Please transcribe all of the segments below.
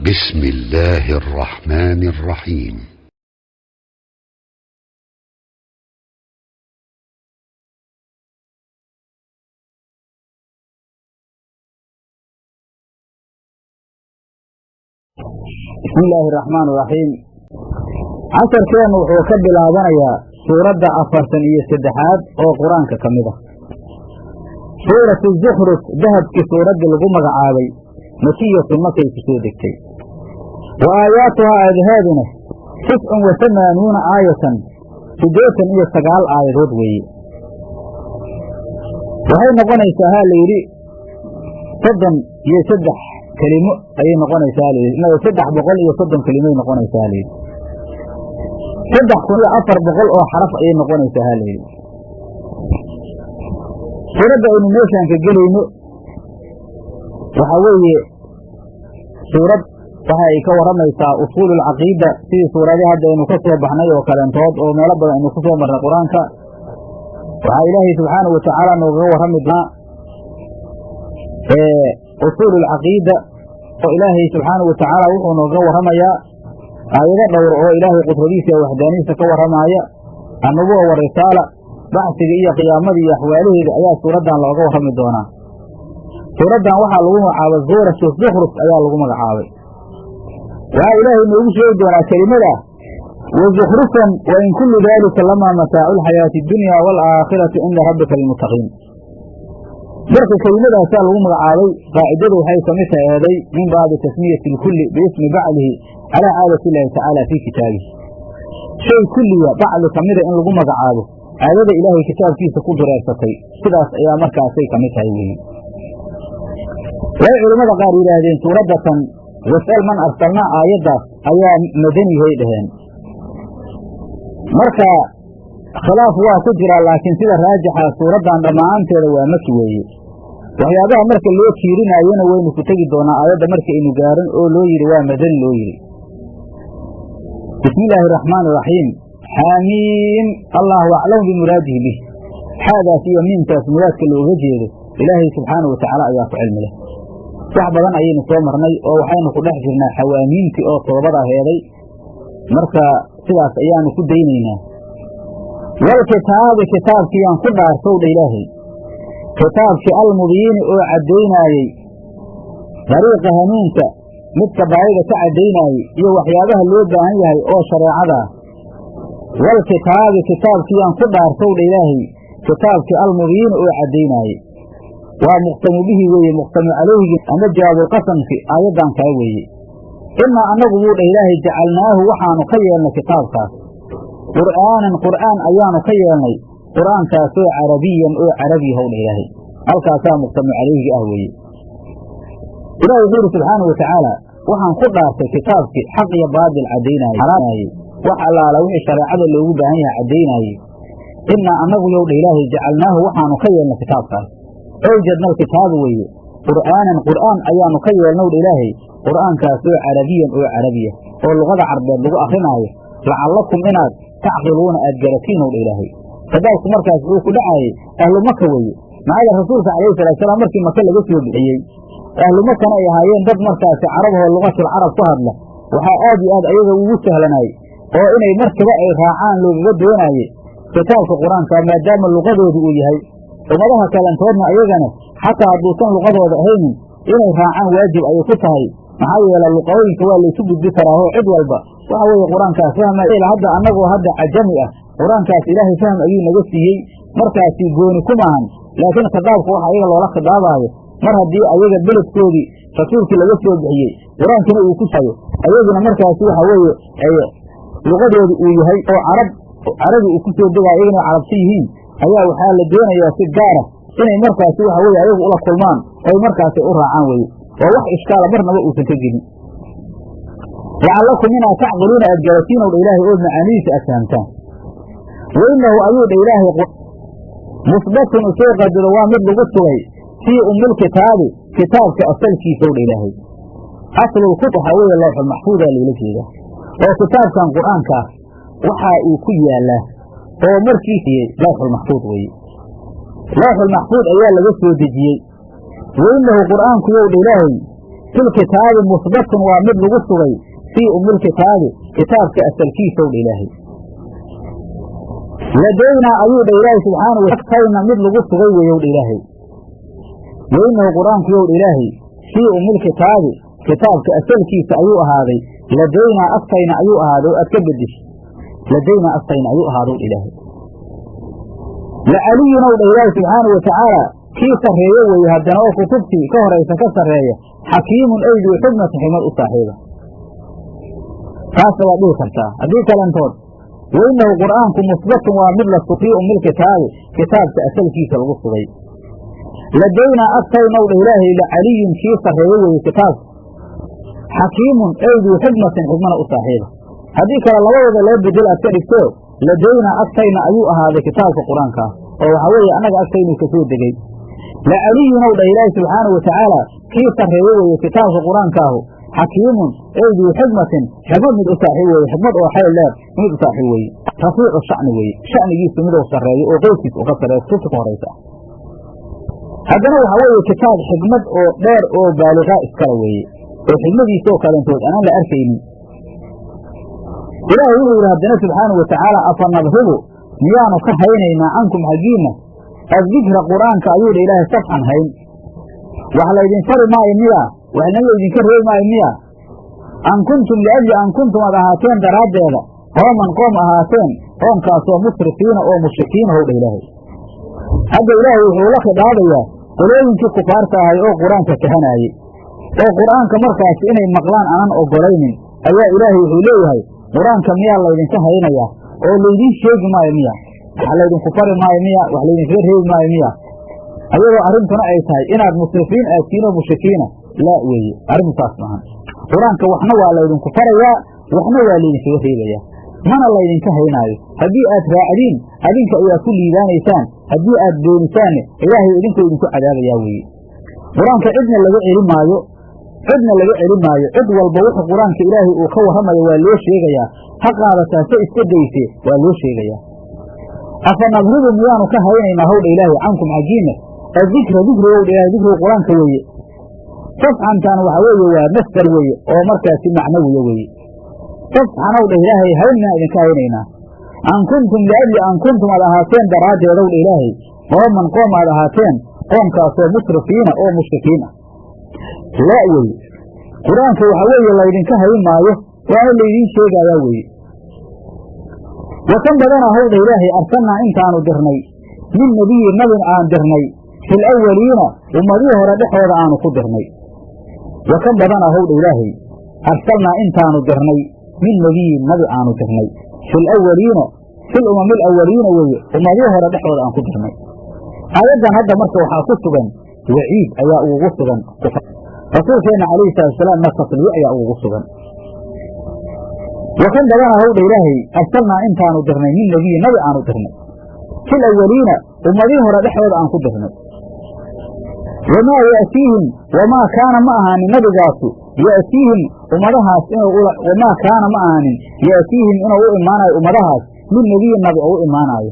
بسم الله الرحمن الرحيم. بسم الله الرحمن الرحيم. عشر كان وحوكب الهضانيا سورة أفرسانية سدحات أو قرآن كمدة. سورة الزخرف ذهب كسورة الغمق عالي مكية مكي كسودكتي، وآياتها أذهابنا 89 آية سدوتا إلى 9 آية رضوي، وهي نقول إيساها ليري صدن يسدح كلمة أي نقول إيساها ليري إنه يسدح بقول يصدن كلمة نقول إيساها ليري سدح كل أفر بقول أو حرف أي نقول إيساها ليري. سورة إنميشن كجلينو وحوي سورة وهي كورميسا أصول العقيدة في سورة هذا إنه كسر بحناية وكلامتوض أو ما لبد إنه كسر من القرآن وإلهي سبحانه وتعالى نغوه رمضنا أصول العقيدة وإلهي سبحانه وتعالى ونغوه رميا آيات دور إلهي قدرتيسة وحدانيسة كور رمايا النبوة والرسالة بعثك إيا قيامة أحواله آيات سورة نغوه رمضنا. سورة وحا لغوه عاوى الزورة شوف زخرف آيات لغوه عاوى وإلهي نقول شيء دونا كلمة وزخرفا وإن كل ذلك لما متاع الحياة الدنيا والآخرة عند ربك المتقين. برك كلمة سأل هم عالي قاعدته حيث مثل هذي من بعد تسمية الكل باسم بعله على عادة الله تعالى في كتابه. شيء كل بعل كميرا إن لغم عاله هذا إلهي كتاب فيه سكون دراسته كذا يا مركز سي كمثل هذه. وعلماء قال إلى هذه سورة وسأل من أرسلنا آيات أيام مدني هيدهن مركا خلاف هو كجرى لكن سيدة راجحة سورة عندما أنت روا مكوي وهذا مركا اللي يكيرين أيانا وين كتجد دونا آيات مركا إنه جارن أو لوي روا مدن لوي. بسم الله الرحمن الرحيم. حميم الله أعلم بمراده به. هذا في يمين تسميات كل وجهه إلهي سبحانه وتعالى أيات علم له صحبا أي نسوى مرني أو حين قدح جرنا حوامين في أو طلبها هذي مركا سلاس أيام كدينينا. والكتاب كتاب في أنقضها رسول إلهي كتاب في المبين أو عدينا طريق هنونك متبعيدة تعدينا يو وحيابها اللوبة هي أو شريعها. والكتاب كتاب في أنقضها رسول إلهي كتاب في المبين أو عدينا ومقتم به ومقتم عليه أن جاب القسم في آيات كاوي إما أن نقول إلهي جعلناه وحان خيرنا كتابك قرآن أيان خيرنا قرآن كاسو عربيا أو عربي هو إلهي الكاسا مقتم عليه أهوي. إلهي يقول سبحانه وتعالى وحان خضع في كتابك حق يباد العدينا حرامي وحلا لو شرعه اللي وضعها عدينا إما أن نقول إلهي جعلناه وحان خيرنا كتابك أوجدنا الكتاب وي قرآن أيام خير نور إلهي قرآن كاسو عربيا أو عربية واللغة العربية اللغة أخرى لعلكم إنا تعقلون أدجرتين الإلهي. فذلك مركز روح دعاي أهل مكة وي مع الرسول عليه الصلاة والسلام مركز مكة لجسم البحيي أهل مكة نأيهايين ضد مركز عربها واللغة العرب صهد له وحاادي أيضا ووسه لناي وإني مركز أي راعان لغة وناي كتاب القرآن كما دام اللغة ويهي ومرها كلامتنا أيضا حتى عدوسان لغة وضعهين إنه راعان واجب أي كتهي محاولة اللغوين كوا اللي تبدو بذكره هو عدو البا وهو القرآن كاس فهم إلى هذا أنه هذا عجمئة قرآن كاس إلهي فهم أيين نجسيه مركز يقولون كمان لكن خطابك هو حقيقة ولا خطابه مرها دي أيضا بلد كودي فتورك اللي يسوي بحيي قرآن كنا يكسيه أيضا مركز هو حوي لغة ويهي أو عربي يكسيه بها أيضا عربسيين أيها وحال الدين يا سجارة إنه مركز هو حوي أيضا أولا كلمان أي مركز أورا عنوي ووح إشكال مرنا وقوة تجد لعلكم منها تعقلون أدجرتين والإله أذن عنيس أسهمتان وإنه أيود إله مثبت أسوق الدروام لغتوي في الكتاب كتاب كأصل كي سور إلهي أصل الكتب حوالي الله المحفوظة للكي ده وكتاب كان قرآن كاف وحائي كي الله هو مركي في الله المحفوظ وي الله المحفوظ أيها لغتوي دجيي وإنه قرآن كيود إلهي filkitaabi musbatun waa mid lagu sugay fii umilkitaabi kitaabka asalkiisa ow dha ilaahay ladaynaa ayuu dha ilaahay subxaanahu agtayna mid lagu sugay weeye ow dha ilaahay wainahu qur-aanku yow dha ilaahay fii umilkitaabi kitaabka asalkiisa ayuu ahaaday ladaynaa agtayna ayuu ahaaday oo aad ka bedishay ladaynaa agtayna ayuu ahaadow dha ilaahay lacaliyun ow dha ilaahay subxaanahu watacaala kii sarreeye weeye haddana oo kutubtii ka horaysa ka sarreeya xakiimun eyduu xikmata xikmad u saaxiiba taasna waad dhihi kartaa haddii kalantood wainahu qur'aanku musbatun waa mid la sugay umilkitaabi kitaabka asalkiisa lagu sugay ladaynaa agtayna ow dha ilaahay lacaliyun kii sarreeye weeye kitaabka xakiimun eyduu xikmatin xikmana u saaxiiba haddii kale labadooda loo bedel aad ka dhigto ladaynaa agtayna ayuu ahaaday kitaabka qur-aankaah oo waxaa weeye annaga agtaynuu ka soo degey lacaliyun ow dha ilaahi subxaanahu watacaala kii sarreeye weeye kitaabka qur-aankaahu xakiimun eyduu xikmatin xikmad mid u saaxiib weeye xikmad oo xeel dheer mid u saaxiib weeye rafiicu shacni weeye sha'nigiisu miduu sarreeyo oo qeybkiisa u ka sarreeyo kutubta ka horaysa haddana waxaa weeye kitaab xikmad oo dheer oo baaliqaa iskala weeye oo xikmadiisoo kalentood anaan la arkaynin ilaahay wuxuu yidhi haddana subxaanahu watacaala afa nadribu miyaanu ka haynaynaa cankum xaggiinna addikra qur-aanka ayuu dha ilaahay safxan hayn wax laydin fari maayo miyaa waxna laydinka reebi maayo miyaa an kuntum liajli an kuntum aad ahaateen daraaddeeda qooman qoom ahaateen qoomkaasoo musrifiina oo mushrikiina how dha ilaahay hadda ilaahay wuxuu la khidaabayaa qolooyinkii kufaarta ahay oo qur-aanka kahanaayey oo qur-aanka markaasi inay maqlaan aanan ogolaynin ayaa ilaahay wuxuu leeyahay qur-aanka miyaa laydinka haynayaa oo laydiin sheegi maayo miya wax laydinku fari maayo miya wax laydinkaga reebi maayo miya ayadoo arrintuna ay tahay inaad musrifiin aadtiin oo mushrikiina laa weeye arrintaas maahan qur-aanka waxna waa laydinku farayaa waxna waa laydinkaga reebayaa mana laydinka haynaayo haddii aad raacdiin adinka ayaad ku liibaanaysaan haddii aad beenisaanne ilaahay idinka idinku cadaabayaa weeye qur-aanka cidna laga celi maayo cid walba wuxuu qur-aanka ilaahay uu ka warramayo waa loo sheegayaa ha qaadataa se iska dayse waa loo sheegayaa afa nadribu miyaanu ka haynaynaa howdha ilaahay cankum xaggiinna addikra dikrigow dha ilahay dikrigu qur-aanka weeye safxantaan waxa weeye waa masdar weeye oo markaasi macnawiya weeye safxanow dha ilaahay hayn miyaan idinka haynaynaa an kuntum liajli an kuntum aad ahaateen daraaddeedow dha ilaahay qooman qoom aad ahaateen qoomkaasoo musrifiina oo mushrikiin ah laa weye qur-aanka waxa weeye laydinka hayn maayo waana laydiin sheegayaa weeye wa kan badanaa howdha ilaahay arsalnaa intaanu dirnay min nebiyin nabin aan dirnay fil awaliina ummadihii hore dhexooda aanu ku dirnay wa kan badanaa howdha ilaahay arsalnaa intaanu dirnay min nebiyin nabi aanu dirnay fil awaliina fil umamil awaliina weeye ummadihii hore dhexooda aan ku dirnay aayaddan hadda marka waxaa ku sugan waciid ayaa ugu sugan rasuulkeenna calayhi salatusalaam na tasliye ayaa ugu sugan wa kan badanaa howdha ilaahay arsalnaa intaanu dirnay min nebiyin nabi aanu dirnay fil awaliina ummadihii hore dhexdooda aan ku dirnay wamaa ya'tiihim wamaa kaana ma ahaanin nabigaasu ya'tiihim ummadahaas wamaa kaana ma ahaanin ya'tiihim inuu u imaanayo ummadahaas min nebiyin nabi oo u imaanaayo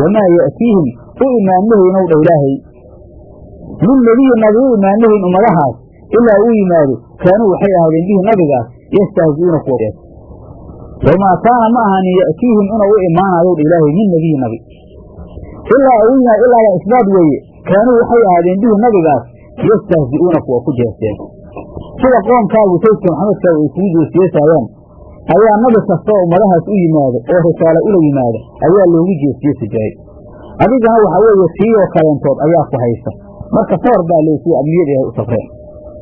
wamaa ya'tiihim u imaanmahayn owdha ilaahay min nebiyin nabi u imaanmahayn ummadahaas ilaa uu yimaado kaanuu waxay ahaadeen bihi nabigaas yastahzi'uuna kuwa wamaa kaana ma ahaanin ya'tiihim inuu u imaanayo owdha ilaahay min nebiyin nabi ilaa uu yimaado ilaala isbaad weeye kaanuu waxay ahaadeen bihi nabigaas yastahzi'uuna kuwa ku jeesteen sida qoomkaagu saydka maxamedkaagu ay kugu jeesjeesaayaan ayaa nabi kastoo ummadahaas u yimaado oo risaalo ula yimaado ayaa loogu jeesjeesi jiray adigana waxaa weeye tiiyoo kaleentood ayaa ku haysa marka sawar baa leesiye amniyad ilahay u safreen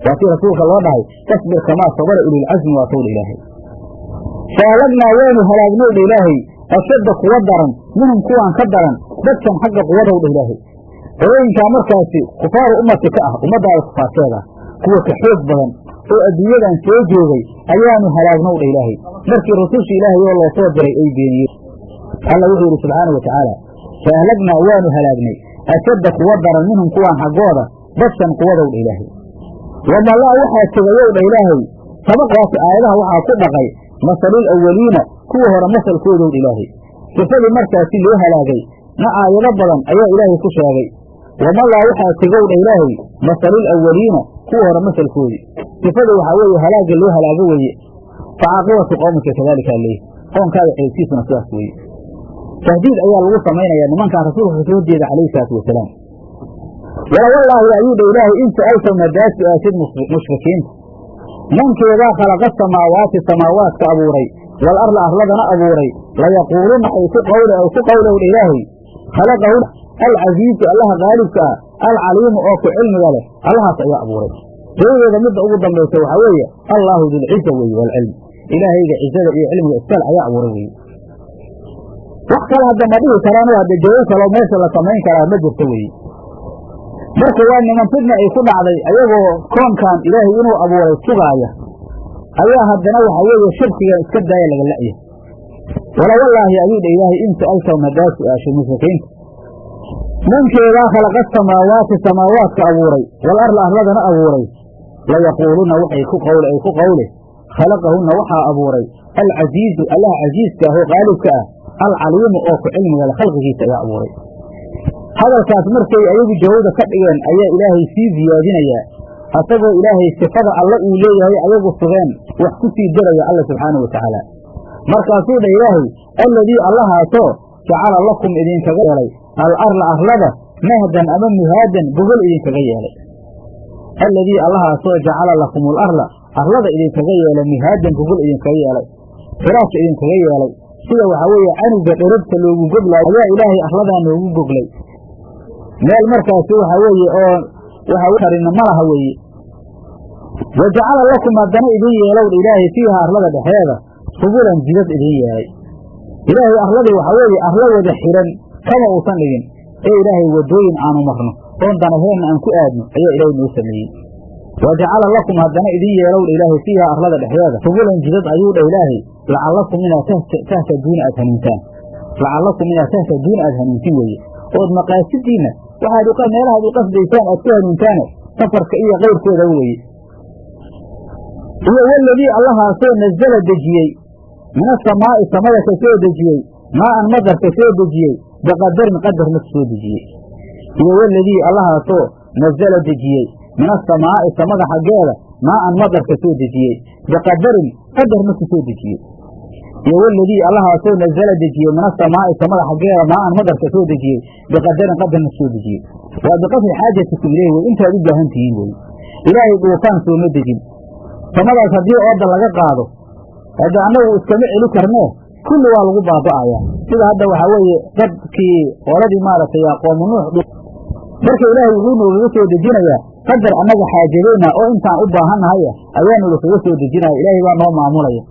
waa kii rasuulka loo dhahay tasbir kamaa sabara ulilcasmi waa towdha ilaahay faalagnaa waanu halaagnowdha ilaahay ashadda kuwa daran minhum kuwaan ka daran dadkan xagga quwadowdha ilaahay qolooyinkaa markaasi kufaaru ummati ka ah ummaddaada kufaarteeda kuwa ka xoog badan oo adduunyadan soo joogay ayaanu halaagnowdha ilaahay markii rususha ilaahay oo loo soo diray ay beeniyeen alla wuxuu yidhi subxaana wa tacaala faahlagnaa waanu halaagnay ashadda kuwa daran minhum kuwaan xaggooda dadkan quwadowdha ilaahay wamallaa waxaa tegayowdha ilaahay sabaqaasi aayadaha waxaa ku dhaqay masalul awaliina kuwa hore masalkoodowdha ilaahay sifadii markaasi loo halaagay na aayado badan ayaa ilaahay ku sheegay wamallaa waxaa tegowdha ilaahay masalul awaliina kuwa hore masalkoodii sifada waxaa weeye halaaga loo halaago weeye facaaqibatu qowmika kadalika leeyahy qoonkaada xeelkiisuna sidaas weeye tahdiid ayaa lagu samaynayaa nimankaan rasuulka kasoo jeeda calayhi salaatu wasalaam walawallaahi ayuu dha ilaahay in sa'alta madaad su-aashid mushrikiinta mankeedaa khalaqa samaawaati samaawaadka abuuray wal arla arladana abuuray layaquuluna ay ku qowlowdha ilaahay khalaqahu alcasiizu allaha qaalibka ah alcaliimu oo ku cilmiga leh allahaas ayaa abuuray jawadeeda midda ugu dambaysa waxaa weeye allaahu dilciza weeye waalcilm ilaahayga cizada iyo cilmiga iskale ayaa abuuray weeye wax kale hadda ma dhihi karaan hadda jawaab kaloo meesha la samayn karaa ma jirto weeye marka waa niman fidna ay ku dhacday ayagoo koonkan ilaahay inuu abuuray sugaaya ayaa haddana waxaa weeye shirkigan iska daaya laga la'ya walawallaahi ayuu dha ilaahay in sa'altahum haddaad su-aashay mushrikiinta mankeedaa khalaqa samaawaati samaawaadka abuuray wal arla arladana abuuray layaquuluna waxay ku qowle khalaqahunna waxaa abuuray alcasiizu allaha casiiska ah oo qaalibka ah alcaliimu oo ku cilmiga leh khalqigiisa ayaa abuuray hadalkaas markay ayagu jawabda ka dhigeen ayaa ilaahay sii ziyaadinayaa asagoo ilaahay sifada alle uu leeyahay ayagu sugeen wax ku sii daraya alla subxaanahu watacaala markaasuu dha ilaahay alladii allahaasoo jacala lakum idinkaga yeelay alarla arlada mahdan ama mihaadan gogol idinkaga yeelay alladii allahaasoo jacala lakum alarla arlada idinkaga yeelay mihaadan gogol idinkaga yeelay firaasha idinkaga yeelay sida waxaa weeye canuga dherabta loogu goglaayo ayaa ilaahay arladaa noogu goglay meel markaasi waxaa weeye oo waxa karina ma laha weeye wa jacala lakum haddana idin yeelow ilaahay fiiha arlada dhexeeda subulan jidad idin yeelay ilaahay arladii waxaa weeye arla wada xiran kama uusan dhigin ee ilaahay wadooyin aanu marno oon danaheenna aan ku aadno ayaa ilaahay noo sameeyey wa jacala lakum haddana idin yeelow ilaahay fiiha arlada dhexeeda subulan jidad ayuu dha ilaahay lacallakum inaad tahtaduuna aad hanuuntaan lacallakum inaad tahtaduuna aad hanuuntin weeye ood maqaasidiinna waxaad meelahaad u qasdaysaan aad ku hanuuntaane safarka iyo kayrkooda weeye iyo waladii allahaasoo nazala dejiyey min asamaa'i samada ka soo dejiyey maa'an madar ka soo dejiyey biqadarin qadarna ka soo dejiyey iyo waladii allahaasoo nazala dejiyey min asamaa'i samada xaggeeda maa'an madar ka soo dejiyey biqadarin qadarna ka soo dejiyey iyo waladii allahaasoo nazala dejiyey min asamaa'i samada xaggeeda maa'an madar ka soo dejiyey biqadarin qadarna ka soo dejiyey waa biqadri xaajatikum ileyh wey intaad u baahan tihiin wey ilaahay dhuufaan sooma dejin samadaas haddii ooda laga qaado hadda annagu iskama celi karnee kulli waa lagu baaba'ayaa sida hadda waxaa weeye dadkii qoladii maaragtay qoomu nuux marka ilaahay wuxuu noogaga soo dejinayaa qadar annaga xaajadeyna oo intaan u baahannahaya ayaa nolakaga soo dejinaya ilaahay baa noo maamulaya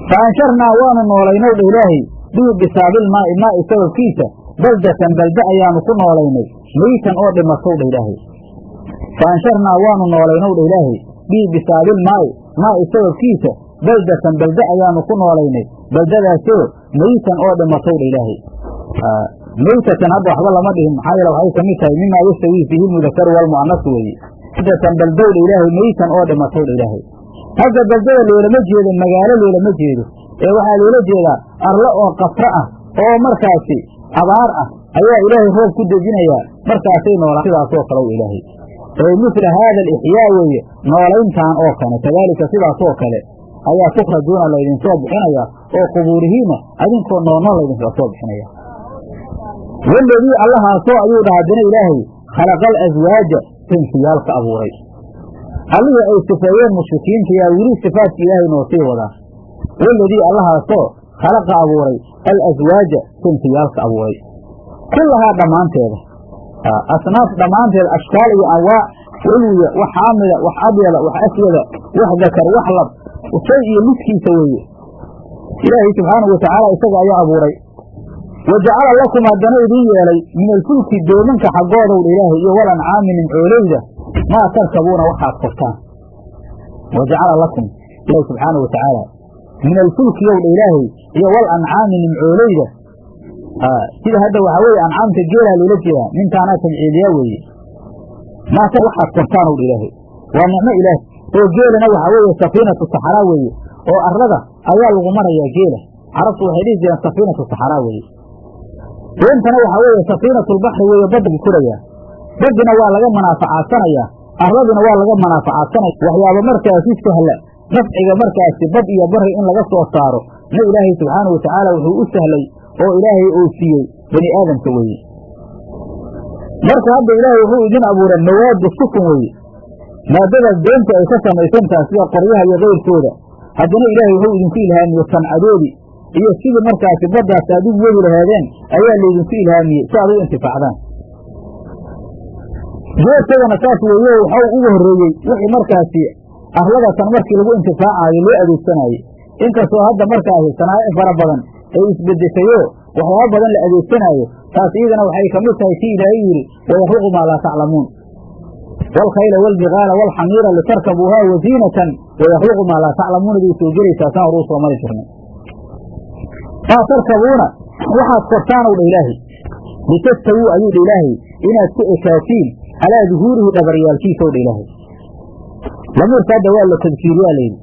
fa ansharnaa waanu noolaynay dha ilaahay bihi bisaabilmaa'i maa'i sababkiisa baldatan balda ayaanu ku noolaynay meytan oo dhimatow dha ilaahay fa ansharnaa waanu noolaynow dha ilaahay bihi bisaabilmaa'i maa'i sababkiisa baldatan balda ayaanu ku noolaynay baldadaasoo meytan oo dhimatow dha ilaahay meytatan hadda waxba lama dhihin maxaa yeele waxay ka mid tahay mimaa yastawii fiihi lmudakaru waalmu'anasu weeye baldatan baldow dha ilaahay meytan oo dhimatow dha ilaahay hadda baldada loolama jeedo magaalo loolama jeedo ee waxaa loola jeedaa arlo oo qasro ah oo markaasi abaar ah ayaa ilaahay roob ku dejinayaa markaasay noolaan sidaasoo kale w ilaahay ee mila haada alixyaa weeye noolayntaan oo kale kadaalika sidaasoo kale ayaa tukhrajuuna laydinsoo bixinayaa oo qubuurihiina adinkoo noolnool laydinsoo soo bixinaya waladii allahaasoo ayuu dhaha haddana ilaahay khalaqa alaswaaja sinsiyaalka abuuray allihii ay sifeeyeen mushrikiinta yaa weli sifaadka ilaahay noo sii wadaa waladii allahaasoo khalaqa abuuray alaswaaja sinsiyaalka abuuray kullahaa dhammaanteeda asnaaf dhammaanteed ashkaal iyo anwaac ulwiya wax xaamida wax abyada wax aswada wax dakar wax lab shay iyo midkiisa weeye ilaahay subxaanahu watacaala isaga ayaa abuuray wa jacala lakum haddana idin yeelay min alfulki doomanka xaggoodow dha ilaahay iyo walancaami nimcooleyda maa tarkabuuna waxaad kortaan wa jacala lakum ilaahi subxaanahu watacaala min alfulki yow dha ilaahay iyo walancaami nimcooleyda sida hadda waxaa weeye ancaamta geelaa loola jeedaa nintaanaa tabciidiyaa weeye maata waxaad kortaanow dha ilaahay waa nicmo ilaahi oo geelana waxaa weeye safiinatu saxaraa weeye oo arlada ayaa lagu marayaa geela carabtu waxay dhihi jireen safiinatu saxaraa weeye doontana waxaa weeye safiinatulbaxri weeye badda koraya baddina waa laga munaafacaadanayaa arladina waa laga manaafacaadsanay waxyaaba markaasi sahla nafciga markaasi bad iyo bari in laga soo saaro na ilaahay subxaanahu watacaala wuxuu u sahlay oo ilaahay uu siiyey bani aadamka weeye marka hadda ilaahay wuxuu idin abuuray mawaadu sukun weeye maadadaas doonta ay ka samaysantaha sida qoryaha iyo kayrkooda haddana ilaahay wuxuu idinku ilhaamiyey sancadoodii iyo sidii markaasi baddaas aad ugu wadi lahaadeen ayaa laydinku ilhaamiyey si aad u intifaacdaan geedkadana saas weeye waxau ugu horreeyey wixii markaasi arladatan markii lagu intifaacaayo loo adeegsanaayo inkastoo hadda markaasi sanaa'ic fara badan ay isbedeshayo waxyaaba badan la adeegsanaayo taas iyadana waxay ka mid tahay kii ilaahay yidhi wayakhluqu maa laa taclamuun waalkhayla waalbigaala waalxamiira litarkabuuhaa waziinatan wayakhluqu maa laa taclamuuna bay soo gelaysaa saan horuu soo mari jirnay maa tarkabuuna waxaad kortaanow dha ilaahay litastawuu ayuu dha ilaahay inaad ku ekaatiin calaa duhuurihi dhabaryaalkiisaw dha ilaahay lamiirka hadda waa la tadkiiriyaa layidhi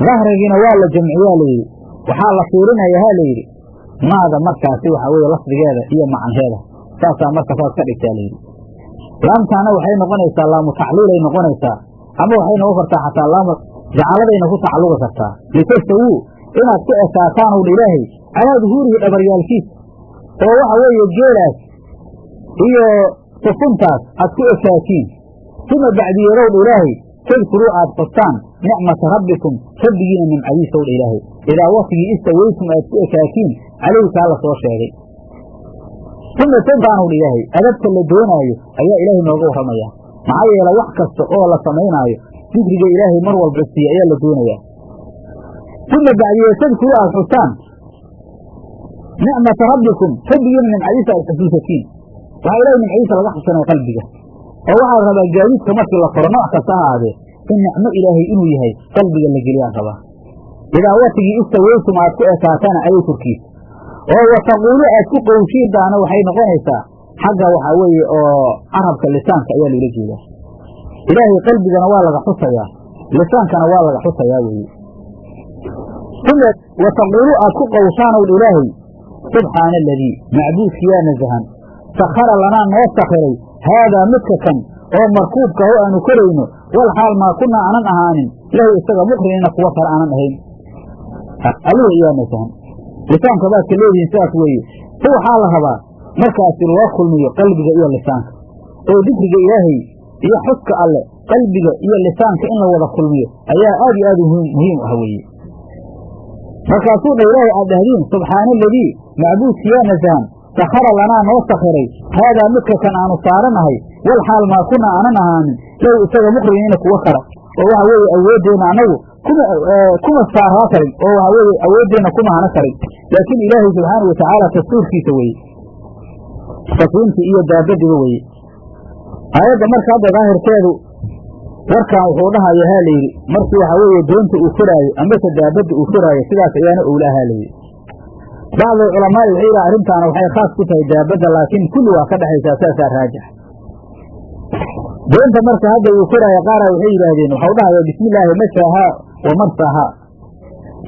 dahrigiina waa la jamciyaa layidhi waxaa la fiirinayaa ha layidhi maada markaasi waxaa weeye lafdigeeda iyo macanheeda saasaa marka saas ka dhigtaa layidhi laamtaana waxay noqonaysaa laamu tacliilay noqonaysaa ama waxay noqon kartaa xataa laamu jacaladayna ku tacalluqi kartaa litastawuu inaad ku ekaataan ow dha ilaahay calaa duhuurihi dhabaryaalkiisa oo waxa weeye geelaas iyo sufuntaas aad ku ekaatiin uma bacdiyeedow dha ilaahay tadkuruu aad xustaan nicmata rabbikum rabbigiina nimcadiisa ow dha ilaahay idaa waktigii istawaytum aad ku ekaatiin calayhi kaa la soo sheegay uma tadkaanow dha ilaahay adabta la doonaayo ayaa ilaahay nooga warramayaa maxaa yeele wax kasta oo la samaynaayo dikriga ilaahay mar walba siiye ayaa la doonayaa uma bacdiye tadkuruu aad xustaan nicmata rabbikum rabbigiina nimcadiisa aad xusuusatiin waxaa ilaahay nimcadiisa laga xusanaya qalbiga oo waxaa rabaa gaadiidka markii la faro nooc kasta ha ahaadee in nicmo ilaahay inuu yahay qalbiga la geliyaan rabaa idaa watigii istawaytum aad ku ekaatana ayay korkiisa oo wataquulu aad ku qowshiintaana waxay noqonaysaa xagga waxaa weeye oo carabka lisaanka ayaa loola jeedaa ilaahay qalbigana waa laga xusayaa lisaankana waa laga xusayaa weeye uma wataquulu aad ku qowshaanow dha ilaahay subxaana aladii macbuudki yaa nasahan sakhara lanaa noo sakhiray haadaa midka kan oo markuubka oo aanu korayno wal xaal maa kunaa aanan ahaanin lahu isaga muqriniina kuwa kale aanan ahayn alihi yaa nasahan lisaanka baad ka leedihiin sidaas weeye si waxaa la rabaa markaasi loo kulmiyo qalbiga iyo lisaanka oo dikriga ilaahay iyo xuska alle qalbiga iyo lisaanka in la wada kulmiyo ayaa aad iyo aad muhiim ah weeye markaasuu dha ilaahay aad dhahdiin subxaana aladii macbuudki yaa nasahan sakhara lanaa noo sakhiray haadaa midka kan aanu saaranahay wal xaal maa kunaa aanan ahaanin lahu isaga muqriniina kuwa kala oo waxa weeye awooddeenna annagu kuma saaraa karin oo waxa weeye awooddeenna kuma hana karin laakiin ilaahay subxaana watacaala dastuurkiisa weeye safiintii iyo daabadiba weeye aayadda marka hadda daahirkeedu warkan wuxuu dhahaya ha layidhi markii waxaa weeye doonta uu koraayo ambase daabadda uu koraayo sidaas ayaana owlaaha layidhi bacdu culamaa'i waxay yidhaha arrintaana waxay khaas ku tahay daabadda laakiin kulli waa ka dhexaysaa saasaa raajix doonta marka hadda uu koraayo qaara waxay yidhaahdeen waxau dhahaya bismi illaahi masaahaa wa marsaahaa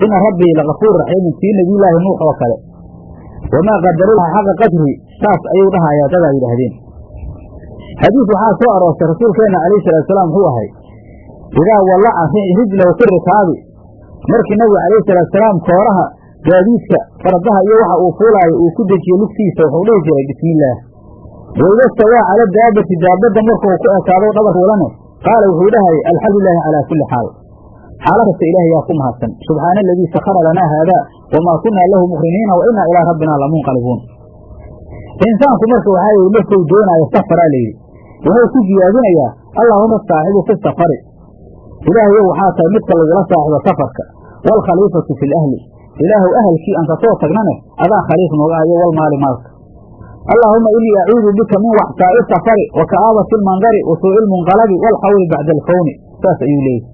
ina rabbii lakafuur raxiimin sii nebiyullaahi nuux oo kale wamaa qadarulaha xaqa qadri saas ayuu dhahayaa dadaa yidhaahdeen xadiis waxaa soo aroortay rasuulkeenna calayhi salaatusalaam wuxuu ahay idaa wallaca rijlahu fi rikaabi markii nabigu calayhi salaatusalaam kooraha gaadiidka fardaha iyo waxa uu fuulaayo uu ku dejiye lugtiisa wuxuu dhihi jiray bismillaah wayda stawaa cala daabati daabadda markuu ku ekaado dhabar walane qaala wuxuu dhahayay alxamdu lilaahi calaa kulli xaal xaalo kasta ilaahay yaa ku mahadsan subxaana aladii sakhara lanaa haadaa wamaa kunaa lahu muqriniina wa innaa ilaa rabbinaa lamunqalibuun insaanku marka waxaa yidhi markuu doonaayo safaraa layidhi wuxuu ku jiyaadinayaa allaahuma saaxibu fi safari ilaahayow waxaa tahay midka lagula saaxibo safarka waalkhaliifatu fi lahli ilaahuw ahalkii aan ka soo tagnane adaa khaliif nooga hayo walmaali maalka allaahuma inii acuudu bika min waxsaa'i safari wa ka'aabati almandari wa suu'i ilmunqalabi waalxawli bacda alkowni saas ayuu leeyahy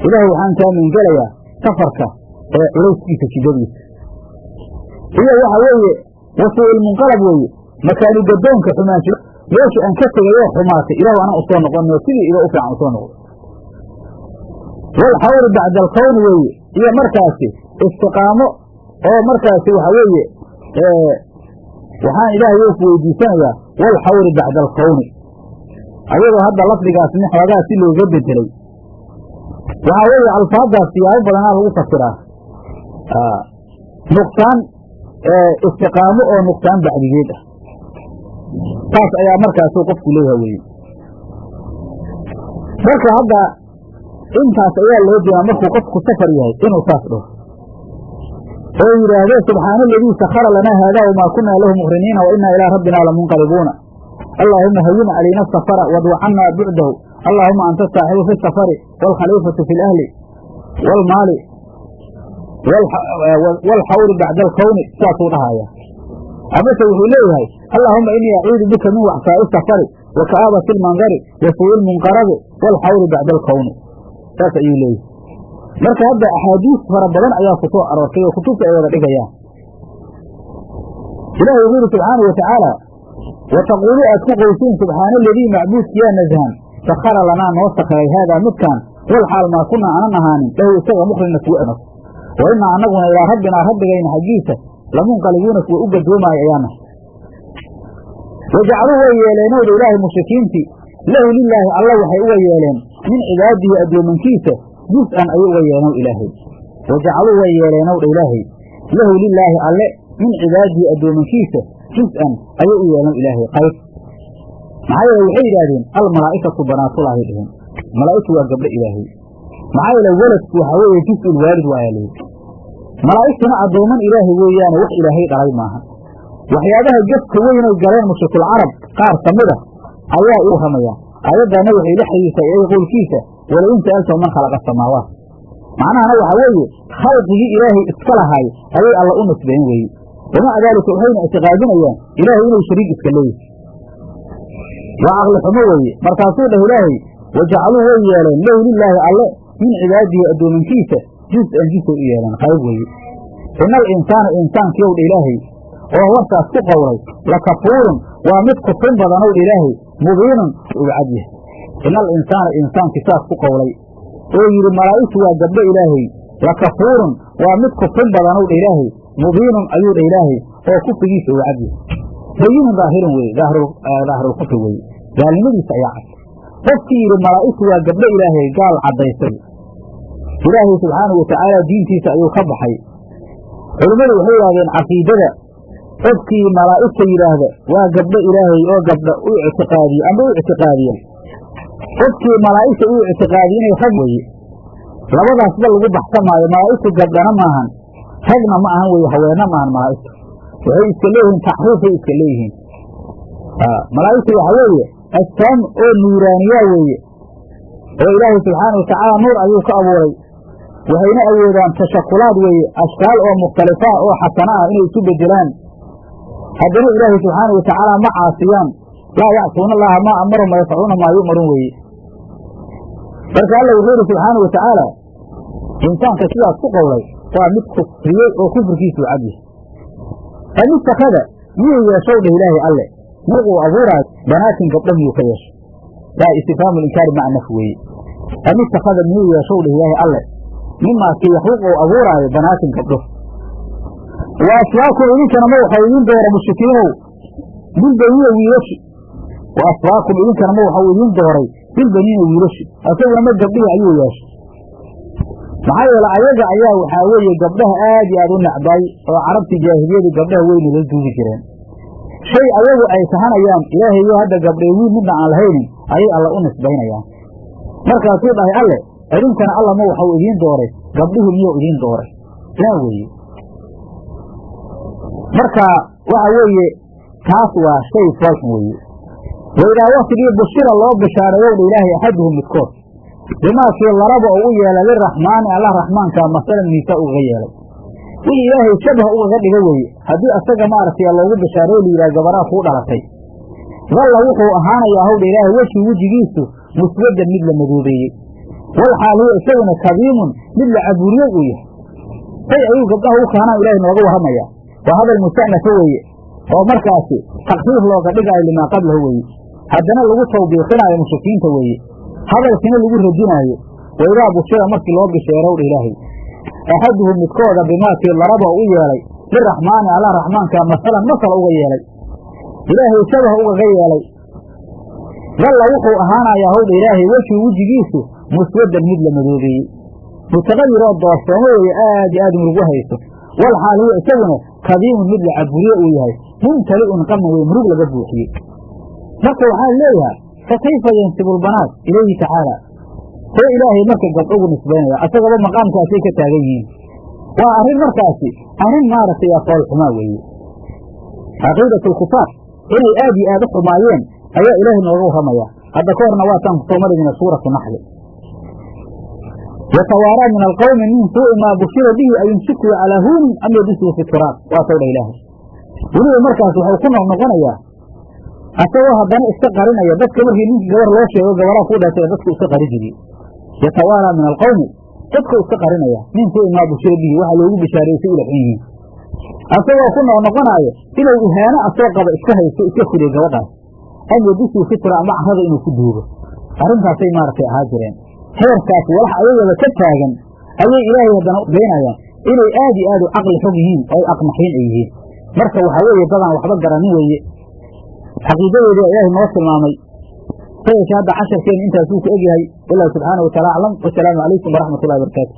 ilaahay waxaan kaa mingelayaa safarka ee culayskiisa jidadiisa iyo waxa weeye wa suu'i ilmunqalab weeye makaani gadoonka xumaansho meeshii aan ka tegayoo xumaatay ilaahu anaan u soo noqono sidii iga u fiican u soo noqdo waalxawli bacda alkowni weeye iyo markaasi istiqaamo oo markaasi waxa weeye waxaan ilaahay ku weydiisanayaa waalxawli bacda alkowni ayadoo hadda lafdigaasni xoogaa si looga bedelay waxaa weeye alfaadaas siyaabo badanaa lagu fasiraa nuqsaan istiqaamo oo nuqsaan bacdigeed ah taas ayaa markaasuu qofku leeyahay weye marka hadda intaas ayaa loo jeedaa markuu qofku safar yahay inuu saas dhaho oo yidhaahdo subxaana aladii sakara lanaa haadaa wamaa kunaa lahu muqriniina wa innaa ilaa rabbinaa lamunqalibuuna allaahuma hayin calayna asafara wadwacannaa bucdahu allaahuma anta asaaxibu fi safari waalkhaliifatu fi lahli waalmaali waalxawri bacda alkowni saasuu dhahaya amase wuxuu leeyahay allaahuma inii acuudu bika min waxsaa'i safari wa ka'aabati almandari wa suui lmunqarabi waalxawri bacda alkowni saas ayuu leeyahay marka hadda axaadiis fara badan ayaa ku soo aroortay oo kutubta ay wada dhigayaan ilaahay wuxuu yidhi subxaana wa tacaala wa taquulu aad ku qoysiin subxaana aladii macbuudkiyaa nashan sakara lanaa noo sakray haadaa midkaan wal xaal maa kunaa aanan ahaanin lahu isaga muqrina kuwa anog wa innaa annaguna ilaa rabbinaa rabbigayna xaggiisa lamunqalibuuna kuwa u gadoomaaya ayaa nahay wajacaluu way yeeleenowdha ilaahay mushrikiintii lahu lilaahi alla waxay uga yeeleen min cibaadihi addoomankiisa jus-an ayay uga yeelenow ilaahay wajacaluu way yeeleenow dha ilaahay lahu lilaahi alle min cibaadihi addoomankiisa jus-an ayay u yeelenow ilaahay qayb maxaa yeele waxay yidhaahdeen almalaa'ikatu banaatulaahay dheheen malaa'igtu waa gabdho ilaahay maxaa yeele weladku waxaa weeye jus-ul waalid waayaa layidhi malaa'igtuna addooman ilaahay weeyaane wax ilaahay dhalay maaha waxyaabaha gefka weynay galeen mushrikul-carab qaar ka mid a ayaa u warramaya aayaddaana waxay la xiriirtay ay qowlkiisa walain sa'altahu man khalaqa asamaawaat macnahana waxaa weeye khalqigii ilaahay iska lahaay ayay alla u nisbeen weeye wamaca daalika waxayna ictiqaadinayaan ilaahay inuu shariik iska leeyahay waa caqli xumo weeye markaasuu dhah ilaahay wajacaluu way yeeleen lahu lilaahi alle min cibaadihi addoomankiisa jus-an jusay u yeeleen qayb weeye ina alinsaana insaankiyow dha ilaahay oo warkaas ku qowlay lakafuurun waa mid kufrin badanow dha ilaahay mubiinun uga cad yahay ina alinsaana insaankii saas ku qowlay oo yidhi malaa'igtu waa gabdho ilaahay lakafuurun waa mid kufrin badanow dha ilaahay mubiinun ayuu dha ilaahay oo kufrigiisa uga cad yahay bayinun daahirun weye daahirulkufri weye gaalnimadiisa ayaa cad qofkii yidhi malaa'igtu waa gabdho ilaahay gaal caddaysay ilaahay subxaanahu watacaala diintiisa ayuu ka baxay culimmadu waxay yidhahdeen caqiidada qofkii malaa'igta yidhaahda waa gabdho ilaahay oo gabdha u ictiqaadiye amba u ictiqaadiya qofkii malaa'igta u ictiqaadiye inay rag weye labadaasba lagu baxsa maayo malaa'igtu gabdhana maahan ragna ma ahan weye haweenna maahan malaa'igtu waxay iska leeyihiin taxriifay iska leeyihiin malaa'igtu waxa weeye ajsaam oo nuuraaniyaa weeye oo ilaahay subxaana watacaala nuur ayuu ka abuuray waxayna awoodaan tashakulaad weeye ashkaal oo mukhtalifa oo xasana ah inay isu bedelaan haddana ilaahay subxaana watacaala ma caasiyaan laa yacsuuna allaha maa amarahum wayafcaluuna maa yu'maruun weeye marka alla wuxuu yidhi subxaana watacaala insaanka sidaas ku qowlay waa mid kufriyey oo kufrigiisu cad yahay amitakada miyuu yeeshow dheh ilaahay alle mar uu abuuraayo banaatin gabdho miyuu ka yeeshay yaa istifhaamu linkaari maca naf weeye amitakada miyuu yeeshow dheh ilaahay alle mimaakii yaxluq uu abuuraayo banaatin gabdho wa asfaakum idinkana ma waxau idiin doora mushrikiinow bilbaniina wiilashi wa asfaakum idinkana ma waxau idiin dooray bilbaniina wiilashi asaguna ma gabdhihii ayuu yeeshay maxaa yeele ayaga ayaa waxaa weeye gabdhaha aad iyo aad u necbay oo carabtii jaahiliyadu gabdhaha weyna la duugi jireen shay ayagu ay kahanayaan ilaahayo hadda gabdhee wiil midna aan lahaynin ayay alla u nisbaynayaan markaasuu dhahay alle idinkana alla ma waxau idiin dooray gabdhihii miyuu idiin dooray yaa weeye marka waxa weeye taas waa shay foolxun weeye waidaa waktigii bushira loo bishaareeyowdha ilaahay axaduhum midkood bimaakii laraba oo u yeelay liraxmaani allah raxmaankaa masalan miisa ugaga yeelay wixii ilaahay shabah ugaga dhiga weeye haddii asaga maaragtay loogu bishaareyo layidhaha gabaraa kuu dhalatay dalla wuxuu ahaanayaa howdha ilaahay wejii wejigiisu muswaddan mid la madoobeeyey walxaal huwa isaguna kadiimun mid la caburiyey uu yahay say ayuu gabdhaha u kaanaan ilaahay nooga warramaya waa hadal musta'nafa weeye oo markaasi takfiif looga dhigaayo limaa qablahu weeye haddana lagu tawbiiqinaayo mushrikiinta weeye hadalkina lagu radinaayo waidaa bushira markii loo bisheerowdha ilaahay axaduhum midkooda bimaakii laraba u yeelay liraxmaani allah raxmaankaa masalan masal uga yeelay ilaahay shabah ugaga yeelay walla wuxuu ahaanayaa howdha ilaahay wejigiisu muswadan mid la madoobeeyey mutaqadir oo doorsoomo weeye aad iyo aad murugu hayso wal xaal huwa isaguna kadiimun mid la caburiye uu yahay mumtali'un qaman wey murug laga buuxiyey marka waxaa leeyahay fa kayfa yansibu lbanaat ilayhi tacaala see ilaahay marka gabdho ugu nisbaynaya asagaba maqaamkaasay ka taagan yihiin waa arrin markaasi arrin maaragtay aqool xumaa weeye caqiidatulkufaar inay aad iyo aad u xumaayeen ayaa ilaahay nooga warramaya hadda ka horna waataan kusoo marayna suuratu naxli yatawaaraa min alqawmi min suu'i maa bushira bihi ayumsikuhu calaa huunin am yadisuhu fi turaab waa tawdha ilaahay weliba markaas waxuu ku noqnoqonayaa asagoo haddana iska qarinaya dadka markii ninkii gabar loo sheego gabaraa kuu dhaatay dadku iska qari jiri yatawaaraa min alqawmi dadku iska qarinaya min suu'i maa bushira bihi waxa loogu bishaareeyey si ula xun yihiin asagoo ku noqnoqonaayo inuu ihaano asoo qaba iska haysto iska furiyo gabadhaas am yadisuhu fi turaab ama carrada inuu ku duugo arrintaasay maaragtay ahaa jireen heerkaas walax ayagaba ka taagan ayay ilaahay haddana beenayaan inay aad iyo aad u caqli xog yihiin oo aqmaxiin ay yihiin marka waxaa weeye dadaan waxba garanin weeye xaqiidadeeda ilaahay noo tilmaamay sayasha hadda casharkeena intaasuu ku egyahay wallahu subxaana wa taala aclam wasalaamu calaykum waraxmat ullahi barakaatu